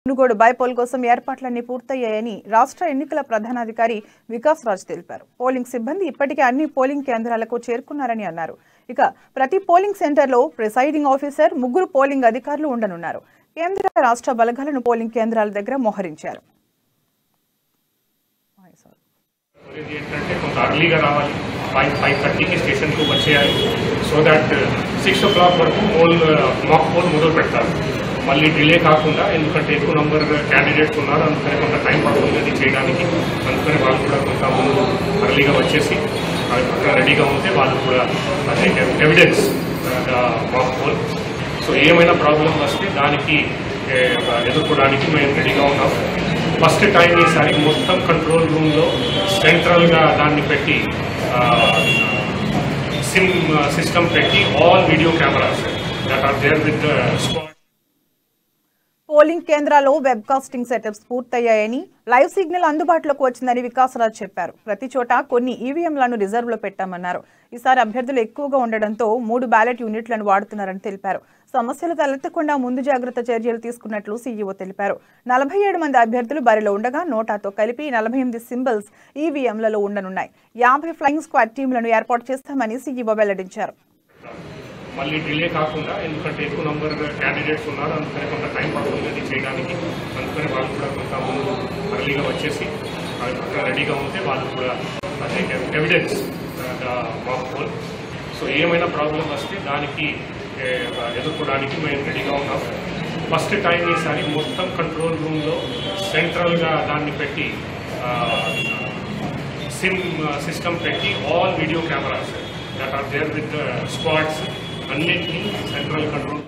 Munugode bypoll కోసం ఏర్పాట్లన్నీ పూర్తయ్యాయని రాష్ట్ర ఎన్నికల ప్రధానాధికారి వికాస్ రాజ్ తెలిపారు. పోలింగ్ సిబ్బంది ఇప్పటికే అన్ని పోలింగ్ కేంద్రాలకు చేరుకున్నారని అన్నారు. ఇక ప్రతి పోలింగ్ సెంటర్లో ప్రిసైడింగ్ ఆఫీసర్, 3 పోలింగ్ అధికారులు ఉండనున్నారు. కేంద్ర రాష్ట్ర బలగాలను పోలింగ్ కేంద్రాల దగ్గర మోహరించారు. మళ్ళీ డిలే కాకుండా, ఎందుకంటే ఎక్కువ నంబర్ క్యాండిడేట్స్ ఉన్నారు, అందుకని కొంత టైం పడుతుంది అది చేయడానికి. అందుకని వాళ్ళు కూడా కొంత ముందు అర్లీగా వచ్చేసి రెడీగా ఉంటే వాళ్ళు కూడా ఎవిడెన్స్ మాక్ పోల్. సో ఏమైనా ప్రాబ్లం వస్తే దానికి ఎదుర్కోవడానికి మేము రెడీగా ఉన్నాం. ఫస్ట్ టైం ఈసారి మొత్తం కంట్రోల్ రూమ్లో సెంట్రల్గా దాన్ని పెట్టి సిమ్ సిస్టమ్ పెట్టి all video cameras that are there with squad. Polling కేంద్రాల్లో వెబ్ కాస్టింగ్ సెటప్స్ పూర్తయ్యాయని, లైవ్ సిగ్నల్ అందుబాటులోకి వచ్చిందని వికాస్ రాజ్ చెప్పారు. ప్రతి చోట కొన్ని ఈవీఎంలను రిజర్వ్లో పెట్టామన్నారు. ఈసారి అభ్యర్థులు ఎక్కువగా ఉండడంతో 3 బ్యాలెట్ యూనిట్లను వాడుతున్నారని తెలిపారు. సమస్యలు తలెత్తకుండా ముందు జాగ్రత్త చర్యలు తీసుకున్నట్లు సీఈఓ తెలిపారు. 47 మంది అభ్యర్థులు బరిలో ఉండగా నోటాతో కలిపి 48 సింబల్స్ ఈవీఎంలలో ఉండనున్నాయి. 50 ఫ్లయింగ్ స్క్వాడ్ టీంలను ఏర్పాటు చేస్తామని సీఈఓ వెల్లడించారు. మళ్ళీ డిలే కాకుండా, ఎందుకంటే ఎక్కువ నంబర్ క్యాండిడేట్స్ ఉన్నారు, అందుకని కొంత టైం పడుతుంది అది చేయడానికి. అందుకని వాళ్ళు కూడా కొంత ముందు అర్లీగా వచ్చేసి రెడీగా ఉంటే వాళ్ళు కూడా ఎవిడెన్స్ మాక్ పోల్. సో ఏమైనా ప్రాబ్లం వస్తే దానికి ఎదుర్కోవడానికి మేము రెడీగా ఉన్నాం. ఫస్ట్ టైం ఈసారి మొత్తం కంట్రోల్ రూమ్లో సెంట్రల్గా దాన్ని పెట్టి సిమ్ సిస్టమ్ పెట్టి all video cameras that are there with squads అన్నింటినీ సెంట్రల్ కంట్రోల్